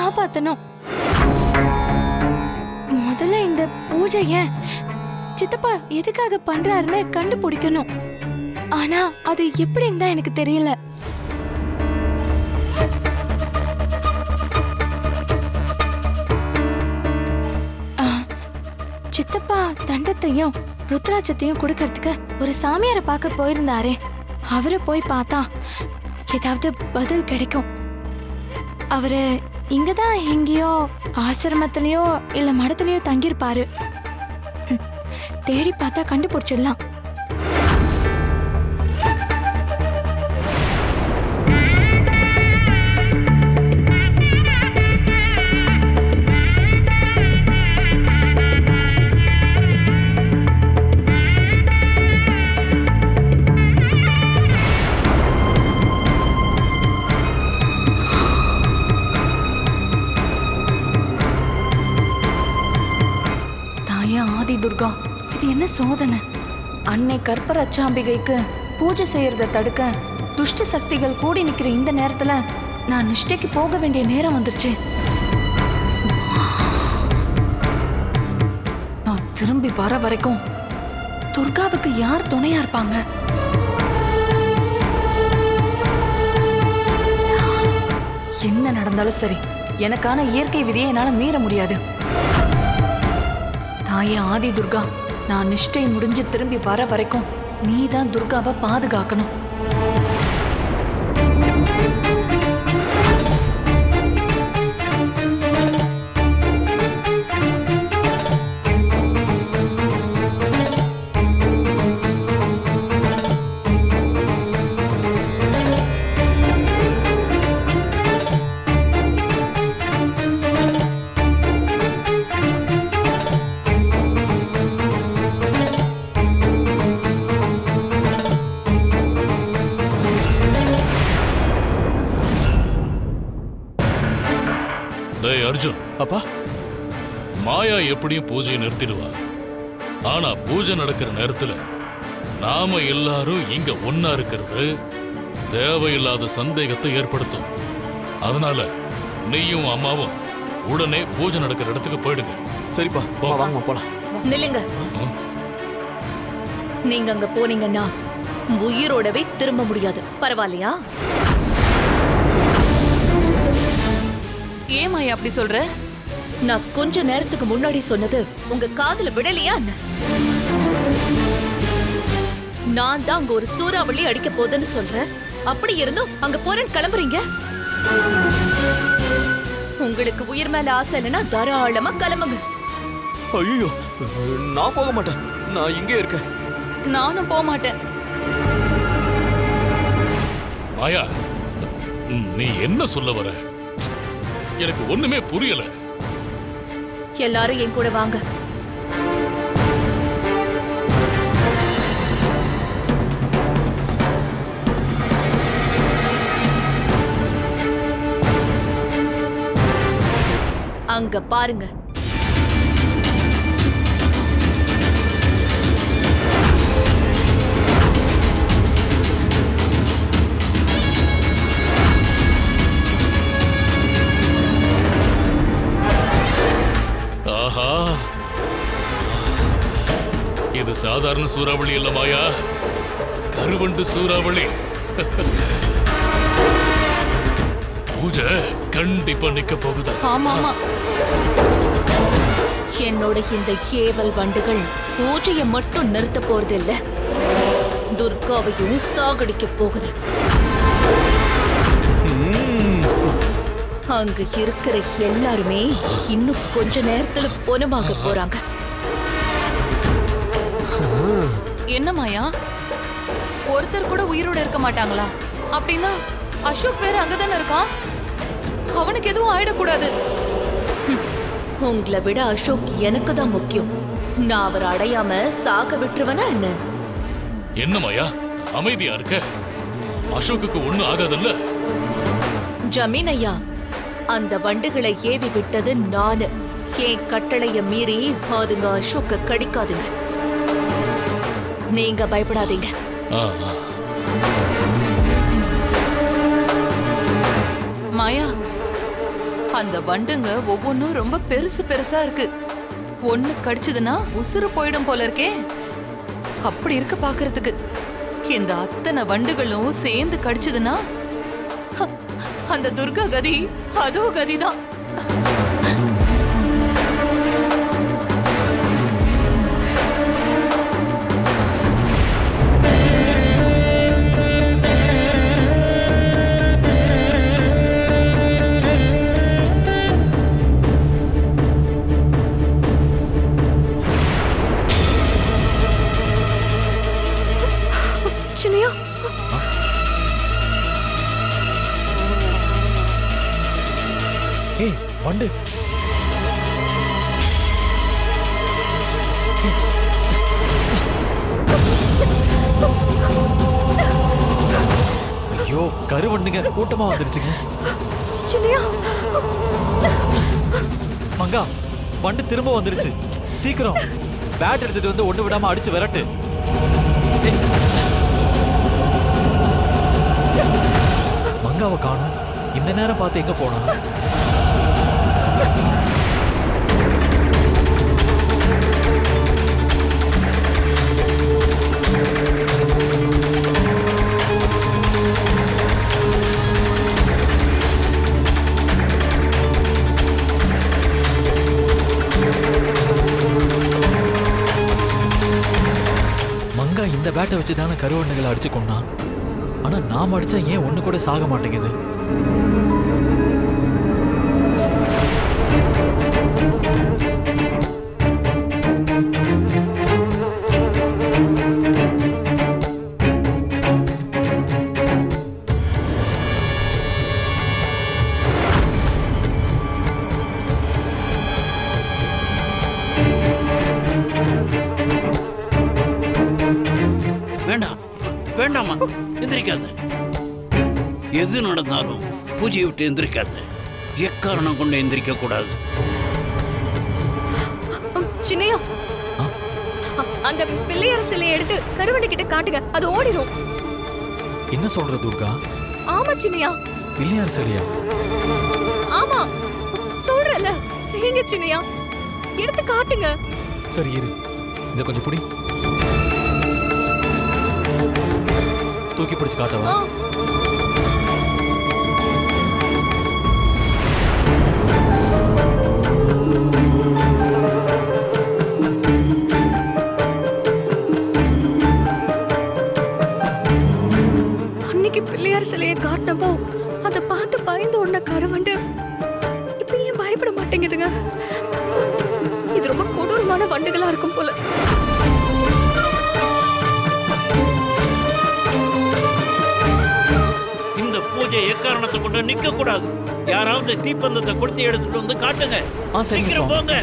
காப்பாத்தணும். முதல்ல இந்த பூஜைய சித்தப்பா எதுக்காக பண்றாருன்னு கண்டுபிடிக்கணும். ஆனா அது எப்படின்னு தான் எனக்கு தெரியல. சித்தப்பா தண்டத்தையும் ருத்ராட்சத்தையும் கொடுக்கறதுக்கு ஒரு சாமியாரை பார்க்க போயிருந்தாரே, அவரை போய் பார்த்தா ஏதாவது பதில் கிடைக்கும். அவரு இங்கதான் எங்கேயோ ஆசிரமத்திலயோ இல்ல மடத்திலயோ தங்கியிருப்பாரு. தேடி பார்த்தா கண்டுபிடிச்சிடலாம். ஆதி துர்கா, இது என்ன சோதனை? அன்னை கற்பரச்சாம்பிகைக்கு பூஜை செய்யறத தடுக்க துஷ்ட சக்திகள் கூடி நிக்கிற இந்த நேரத்துல நான் நிஷ்டைக்கு போக வேண்டிய நேரம் வந்துருச்சு. நான் திரும்பி வர வரைக்கும் துர்காவுக்கு யார் துணையா இருப்பாங்க? என்ன நடந்தாலும் சரி, எனக்கான இயற்கை விதியை என்னால மீற முடியாது. தாயே ஆதி துர்கா, நான் நிஷ்டை முடிஞ்சு திரும்பி வர வரைக்கும் நீதான் துர்காவை பாதுகாக்கணும். அர்ஜுன், அப்பா, மாயா எப்படியும் பூஜையை நிறுத்திடுவா. ஆனா பூஜை நடக்கிற நேரத்துல நாம எல்லாரும் இங்க ஒன்னா இருக்கிறது தேவையில்லாத சந்தேகத்தை ஏற்படுத்தும். அதனால நீயும் அம்மாவும் உடனே பூஜை நடக்கிற இடத்துக்கு போயிடுங்க. சரிப்பா, வாங்க போலாம். நில்லுங்க. நீங்க அங்க போனீங்கன்னா உயிரோடவே திரும்ப முடியாது. பரவாயில்லையா? ஏமாயா அப்படி சொல்ற? நான் கொஞ்ச நேரத்துக்கு முன்னாடி சொன்னது உங்க காதுல விடலையா? நான் தான் அங்க ஒரு சூறாவளி அடிக்க போதுன்னு சொல்றேன். அப்படி இருந்தும் அங்க போறேன்னு கிளம்புறீங்க. உங்களுக்கு உயிர் மேல ஆசை இல்லைன்னா தாராளமா கிளம்புங்க. ஐயோ, நான் போக மாட்டேன். நான் இங்கே இருக்கேன். நானும் போக மாட்டேன். மாயா, நீ என்ன சொல்ல வர? எனக்கு ஒண்ணுமே புரியல. எல்லாரும் என் கூட வாங்க. அங்க பாருங்க. ஆஹா, இது சாதாரண சூறாவளி இல்ல மாயா, கருவண்டு சூறாவளி. பூஜை கண்டிப்பா நிக்க போகுது. ஆமா, என்னோட இந்த ஏவல் வண்டுகள் பூஜையை மட்டும் நிறுத்த போறது இல்ல, துர்காவையும் சாகடிக்க போகுது. அங்க இருக்கிற எல்லாருமே இன்னும் கொஞ்ச நேரத்துல பொனமாக போறாங்க. என்ன மாயா, ஒருத்தர் கூட உயிரோட இருக்க மாட்டாங்களா? அப்படின்னா அசோக் வேற அங்கதானே இருக்கான். அவனுக்கு எதுவும் ஆயிடக்கூடாது. உங்களை விட அசோக் எனக்கு தான் முக்கியம். நான் அவர் அடையாம சாக விட்டுருவனா என்ன? என்ன மாயா அமைதியா இருக்க? அசோக்குக்கு ஒண்ணு ஆகாதல்ல? ஜமீன் ஐயா, அந்த வண்டுகளை ஏவி விட்டது நானு. என் கட்டளைய மீறி அதுங்க அசோக்க கடிக்காதுங்க. நீங்க பயப்படாதீங்க. மாயா, அந்த வண்டுங்க ஒவ்வொன்றும் ரொம்ப பெருசு பெருசா இருக்கு. ஒண்ணு கடிச்சதுன்னா உசுறு போயிடும் போல இருக்கே. அப்படி இருக்கு பாக்குறதுக்கு. இந்த அத்தனை வண்டுகளும் சேர்ந்து கடிச்சதுன்னா அந்த துர்கா கதி அதோ கதிதான். சின்னையா, ஏய் வண்டு, ஐயோ கருவண்டுங்க கூட்டமா வந்துருச்சுங்க. சின்னையா, மங்கா வண்டு திரும்ப வந்துருச்சு. சீக்கிரம் பேட் எடுத்துட்டு வந்து ஒண்ணு விடாம அடிச்சு விரட்டு. மங்காவை காணோம். இந்த நேரம் பார்த்து எங்க போனா? மங்கா இந்த பேட்டை வச்சு தானே கருவண்டுகளை அடிச்சு கொண்டான். ஆனா நாம் அடிச்சா ஏன் ஒண்ணு கூட சாக மாட்டேங்குது? வேண்டாம் வேண்டாமா, எந்திரிக்காத. எது நடந்தாலும் பூஜையை விட்டு எந்திரிக்காத. எக்காரணம் கொண்டு எந்திரிக்க கூடாது. சின்னையா, அந்த பிள்ளையார் சிலையை எடுத்து கருவண்டு கிட்ட காட்டுங்க, அது ஓடிடும். என்ன சொல்ற துர்கா? ஆமா சின்னையா. பிள்ளையார் சரியா? ஆமா சொல்றல, செய்யுங்க சின்னையா, எடுத்து காட்டுங்க. சரி இரு, இத கொஞ்சம் புடி. தூக்கி பிடிச்சு காட்டவா? அன்னைக்கு பிள்ளையார் சிலையை காட்டினப்போ அதை பார்த்து பயந்து உடனே கருவண்டு இப்ப ஏன் பயப்பட மாட்டேங்குதுங்க? இது ரொம்ப கொடூரமான வண்டுகளா இருக்கும் போல. இந்த பூஜை எக்காரணத்தை கொண்டு நிக்க கூடாது. யாராவது தீப்பந்தத்தை கொடுத்து எடுத்துட்டு வந்து காட்டுங்க. சீக்கிரம் போங்க.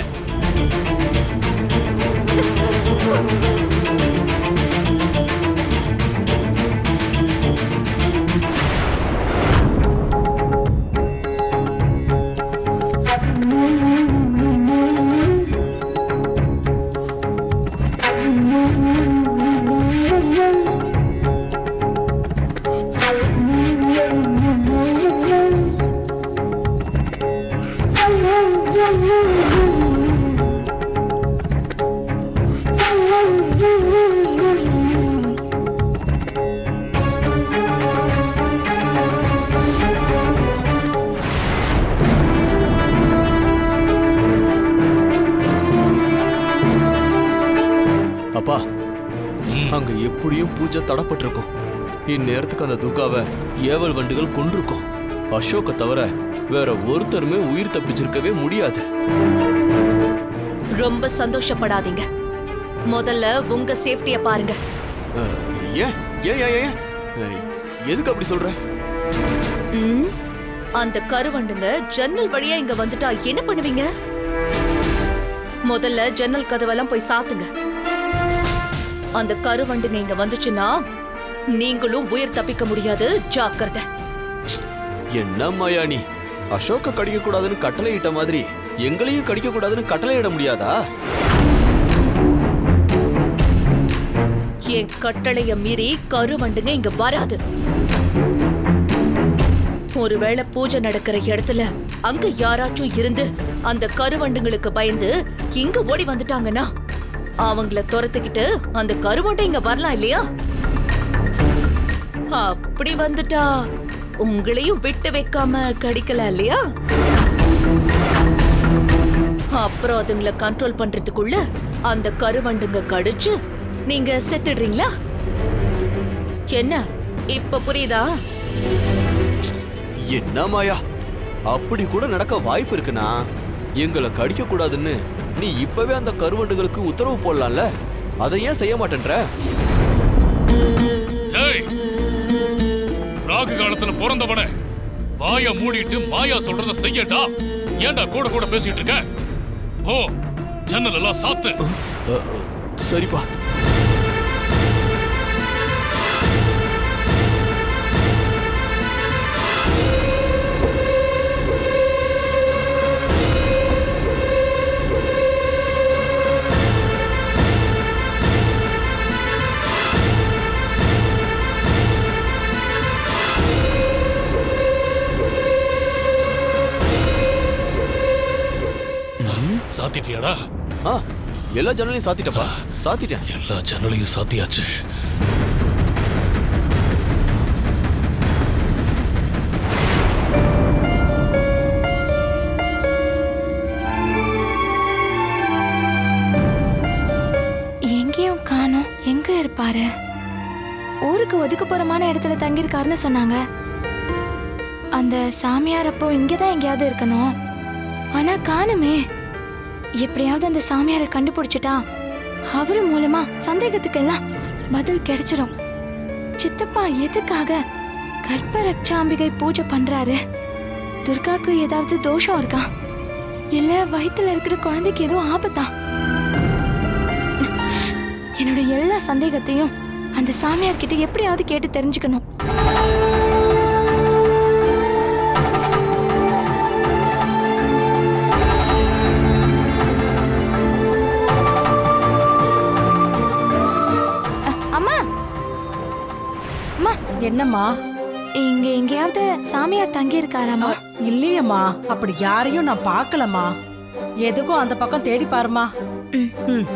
அப்பா, அங்க எப்படியும் பூஜை தடப்பட்டிருக்கும். இந்நேரத்துக்கு அந்த துர்காவை ஏவல் வண்டுகள் கொண்டிருக்கும். அசோக்க தவிர வேற ஒருத்தருமே உயிர் தப்பிச்சிருக்கவே முடியாது. ரொம்ப சந்தோஷப்படாதீங்க. முதல்ல உங்க சேஃப்டிய பாருங்க. ஏன் ஏன் ஏன் ஏன் எதுக்கு அப்படி சொல்ற? அந்த கருவண்டுங்க ஜன்னல் வழியா இங்க வந்துட்டா என்ன பண்ணுவீங்க? முதல்ல ஜன்னல் கதவெல்லாம் போய் சாத்துங்க. அந்த கருவண்டுங்க இங்க வந்துச்சுன்னா நீங்களும் உயிர் தப்பிக்க முடியாது. ஜாக்கிரதை. என்ன மாயாணி, அசோக்க கடிக்க கூடாதுன்னு கட்டளை இட்ட மாதிரி எங்களையும் கடிக்க கூடாதுன்னு கட்டளை இட முடியாதா? என் கட்டளைய மீறி கருவண்டுங்க இங்க வராது. ஒருவேளை பூஜை நடக்கிற இடத்துல அங்க யாராச்சும் இருந்து அந்த கருவண்டுங்களுக்கு பயந்து இங்க ஓடி வந்துட்டாங்கன்னா அவங்கள துரத்துக்கிட்டு அந்த கருவண்டை இங்க வரலாம் இல்லையா? அப்படி வந்துட்டா உங்களையும் விட்டு வைக்காம கடிக்கலாம் இல்லையா? அப்புறம் அதுங்களை கண்ட்ரோல் பண்றதுக்குள்ள அந்த கருவண்டுங்க கடிச்சு நீங்க செத்துடுறீங்களா? என்ன இப்ப புரியுதா? என்ன மாயா, அப்படி கூட நடக்க வாய்ப்பு இருக்குன்னா எங்களை கடிக்க கூடாதுன்னு நீ இப்பவே அந்த கருவண்டுகளுக்கு உத்தரவு போடலாம்ல. அதை ஏன் செய்ய மாட்டேன்ற? ஏய், ராகு காலத்துல பிறந்தவன வாய மூடிட்டு மாயா சொல்றத செய்யடா. ஏன்டா கூட கூட பேசிட்டு இருக்க? ஓ, ஜன்னல் எல்லாம் சாத்து. சரிப்பா. சாத்திட்டியாடா? எல்லா ஜன்னலையும் சாத்திட்டப்பா. சாத்திட்டேன். எல்லா ஜன்னலையும் சாத்தியாச்சு. எங்கேயும் காணோம். எங்க இருப்பாரு? ஊருக்கு ஒதுக்குப்புறமான இடத்துல தங்கியிருக்காருன்னு சொன்னாங்க. அந்த சாமியார் அப்போ இங்கதான் எங்கேயாவது இருக்கணும். ஆனா காணுமே. எப்படியாவது அந்த சாமியாரை கண்டுபிடிச்சிட்டா அவரு மூலமா சந்தேகத்துக்கெல்லாம் பதில் கிடைச்சிடும். சித்தப்பா எதுக்காக கற்பரட்சாம்பிகை பூஜை பண்றாரு? துர்காக்கு ஏதாவது தோஷம் இருக்கா? இல்ல வயித்துல இருக்கிற குழந்தைக்கு ஏதோ ஆபத்தா? என்னோட எல்லா சந்தேகத்தையும் அந்த சாமியார் கிட்ட எப்படியாவது கேட்டு தெரிஞ்சுக்கணும். என்னம்மா? இங்க எங்கேயாவது சாமியார் தங்கி இருக்காராமா? இல்லையம்மா, அப்படி யாரையும் நான் பார்க்கலம்மா. எதுக்கும் அந்த பக்கம் தேடி பாருமா.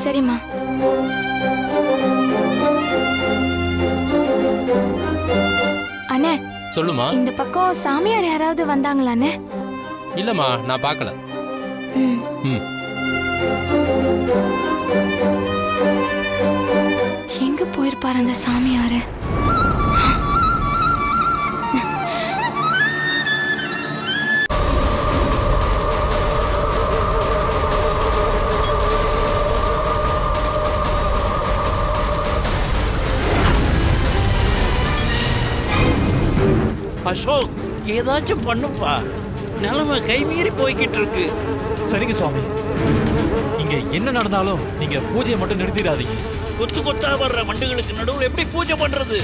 சரிம்மா. அண்ணே சொல்லுமா. இந்த பக்கம் சாமியார் யாராவது வந்தாங்களாண்ணே? இல்லம்மா, நான் பார்க்கல. எங்க போயிருப்பாரு அந்த சாமியாரு? அசோக், ஏதாச்சும் பண்ணுப்பா. நிலைமை கைமீறி போய்கிட்டு இருக்கு. சரிங்க சுவாமி. இங்க என்ன நடந்தாலும் நீங்க பூஜையை மட்டும் நிறுத்திடாதீங்க. கொத்து கொத்தா வர்ற வண்டுகளுக்கு நடுவில் எப்படி பூஜை பண்றது?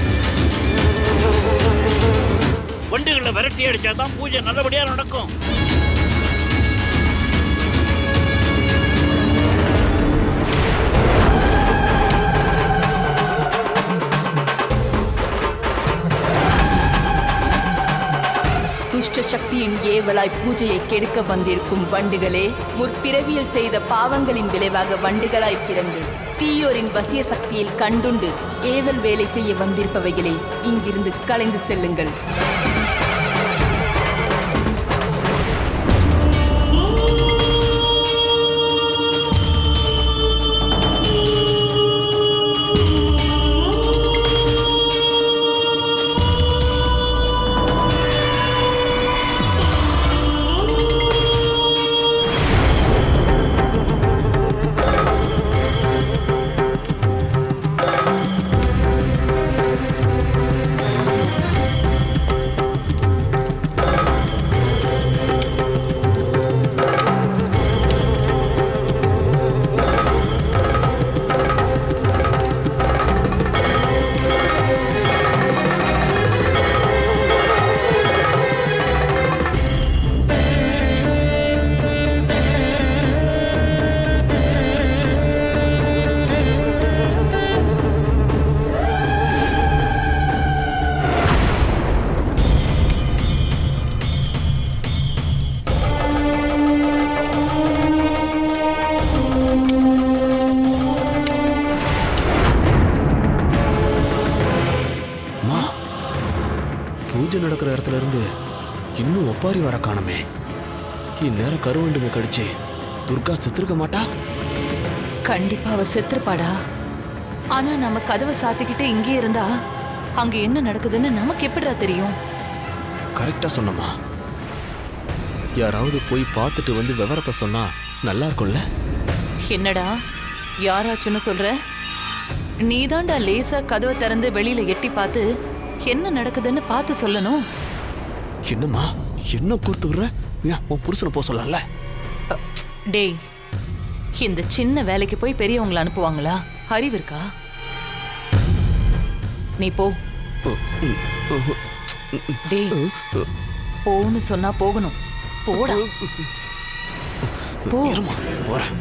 வண்டுகளை விரட்டி அடிச்சாதான் பூஜை நல்லபடியா நடக்கும். துஷ்ட சக்தியின் ஏவலாய் பூஜையை கெடுக்க வந்திருக்கும் வண்டுகளே, முற்பிறவியில் செய்த பாவங்களின் விளைவாக வண்டுகளாய் பிறந்து தீயோரின் வசிய சக்தியில் கண்டுண்டு ஏவல் வேலை செய்ய வந்திருப்பவைகளே, இங்கிருந்து கலைந்து செல்லுங்கள். நடக்கிற இடத்துல இருந்து இன்னும் ஒப்பாரி வர காணுமே. இந்நேரம் கருவண்டுங்க கடிச்சு துர்கா செத்துருக்க மாட்டா? கண்டிப்பா அவ செத்துருப்பாடா. ஆனா நம்ம கதவை சாத்திக்கிட்டு இங்கே இருந்தா அங்க என்ன நடக்குதுன்னு நமக்கு எப்படிடா தெரியும்? கரெக்டா சொன்னமா. யாராவது போய் பார்த்துட்டு வந்து விவரத்தை சொன்னா நல்லா இருக்கும்ல? என்னடா யாராச்சுன்னு சொல்ற? நீதாண்டா லேசா கதவை திறந்து வெளியில எட்டி பார்த்து என்ன நடக்குதுன்னு பார்த்து சொல்லணும். என்னம்மா என்ன கூர்த்து விடுற? ஏன் உன் புருஷனை போக சொல்லல? டேய், இந்த சின்ன வேலைக்கு போய் பெரியவங்களை அனுப்புவாங்களா? அறிவு இருக்கா? நீ போ. டேய், போன்னு சொன்னா போகணும். போடா. போ. போறேன்.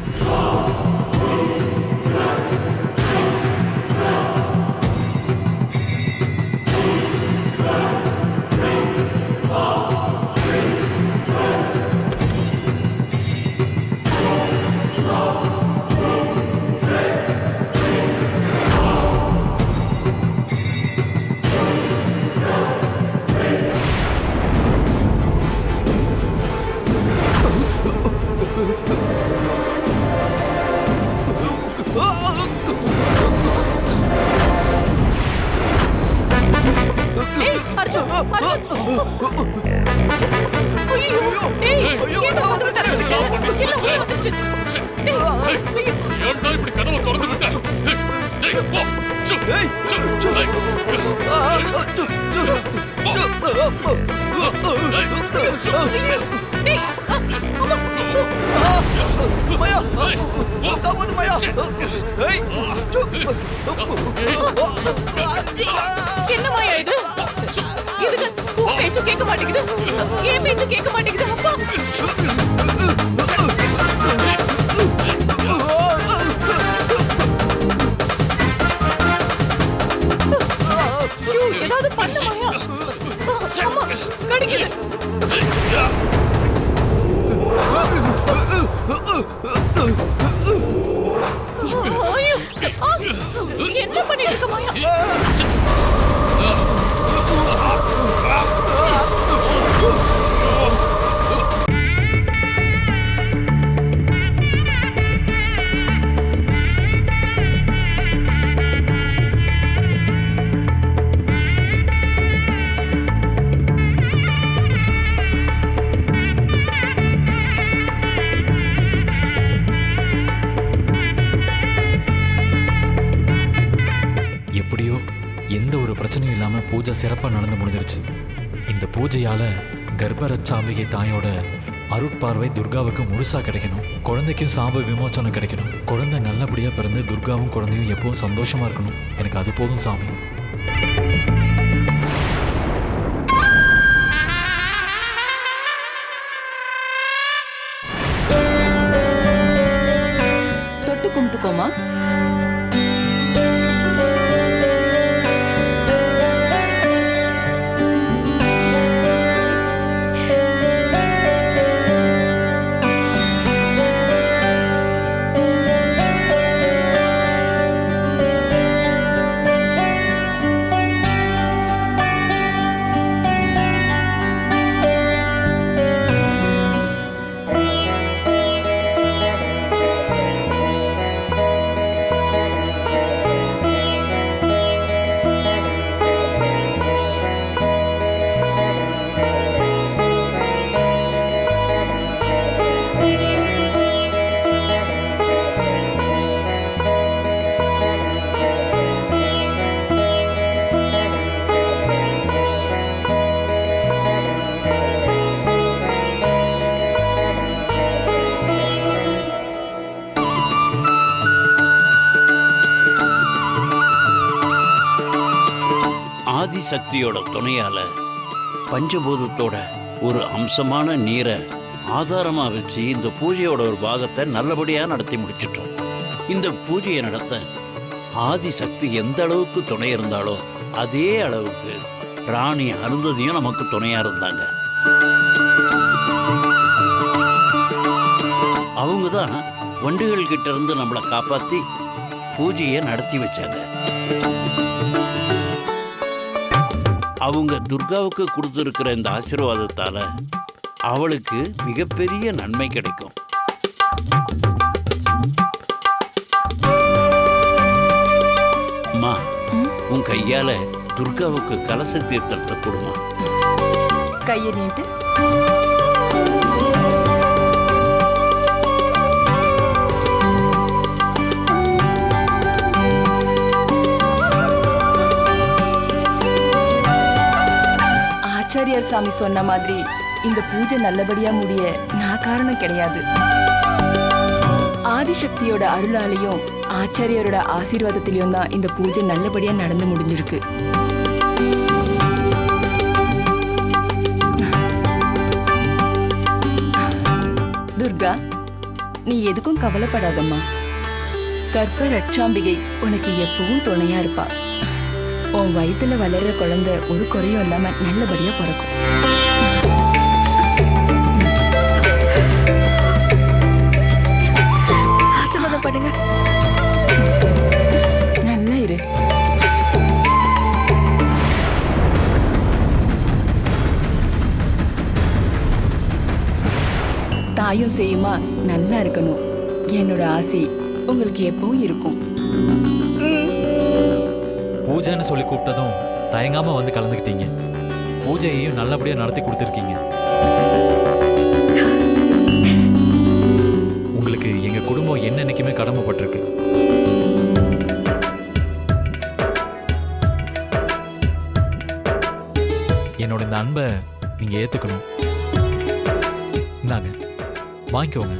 ஏய், அர்ஜுன், அர்ஜுன். ஐயோ, ஏய், ஏன்டா கதவை திறந்துட்ட? இல்ல, உள்ள வந்துச்சு. டேய், ஐயோ. ஏன்டா இப்படி கதவை திறந்து விட்ட? டேய், போ. சு. சு. டேய். என்ன மாயா இது? இதுக்கு உன் பேச்சும் கேட்க மாட்டேங்குது, என் பேச்சும் கேட்க மாட்டேங்குது. அப்பா, ஐயோ, ஏதாவது பண்ணு மாயா. அம்மா, கடிக்குது. ஐயோ, என்ன பண்ணிட்டு இருக்க மாயா? எப்படியோ எந்த ஒரு பிரச்சனையும் இல்லாம பூஜை சிறப்பா நடந்து முடிஞ்சிருச்சு. இந்த பூஜையால கர்ப்பரட்சாம்பிகை தாயோட அருட்பார்வை துர்காவுக்கு முழுசா கிடைக்கணும். குழந்தைக்கும் சாப விமோச்சனம் கிடைக்கணும். குழந்தை நல்லபடியா பிறந்து துர்காவும் குழந்தையும் எப்பவும் சந்தோஷமா இருக்கணும். எனக்கு அது போதும் சாமி. தொட்டு கும்பிட்டுக்கோமா. ஆதிசக்தியோட துணையால பஞ்சபூதத்தோட ஒரு அம்சமான நீரை ஆதாரமா வச்சு இந்த பூஜையோட ஒரு பாகத்தை நல்லபடியா நடத்தி முடிச்சிட்டோம். இந்த பூஜையை நடத்த ஆதிசக்தி எந்த அளவுக்கு துணை இருந்தாலோ அதே அளவுக்கு ராணி அருந்ததியும் நமக்கு துணையா இருந்தாங்க. அவங்க தான் வண்டுகள் கிட்ட இருந்து நம்மளை காப்பாத்தி பூஜையை நடத்தி வச்சாங்க. அவங்க துர்காவுக்கு கொடுத்துருக்கிற இந்த ஆசீர்வாதத்தால அவளுக்கு மிகப்பெரிய நன்மை கிடைக்கும். அம்மா, உன் கையால துர்காவுக்கு கலச தீர்த்தத்தை கொடுமா. கையை நீட்டு. ஆச்சாரியார் சாமி சொன்ன மாதிரி இந்த பூஜை நல்லபடியா முடிய நான் காரணம் கிடையாது. ஆதிசக்தியோட அருளாலையும் ஆச்சாரியாரோட ஆசீர்வாதத்திலையும் தான் இந்த பூஜை நல்லபடியா நடந்து முடிஞ்சிருக்கு. துர்கா, நீ எதுக்கும் கவலைப்படாதம்மா. கற்ப ரட்சாம்பிகை உனக்கு எப்பவும் துணையா இருப்பா. உன் வயித்துல வளர்ற குழந்தை ஒரு குறையும் இல்லாம நல்லபடியா பிறக்கும். ஆசீர்வாதம் பண்ணுங்க. நல்லா இரு. தாயும் செய்யுமா நல்லா இருக்கணும். என்னோட ஆசை உங்களுக்கு எப்பவும் இருக்கும். பூஜைன்னு சொல்லி கூப்பிட்டதும் தயங்காம வந்து கலந்துக்கிட்டீங்க. பூஜையையும் நல்லபடியா நடத்தி கொடுத்துருக்கீங்க. உங்களுக்கு எங்க குடும்பம் என்னன்னைக்குமே கடமைப்பட்டிருக்கு. என்னோட இந்த அன்பை நீங்க ஏத்துக்கணும். இந்தாங்க, வாங்கிக்கோங்க.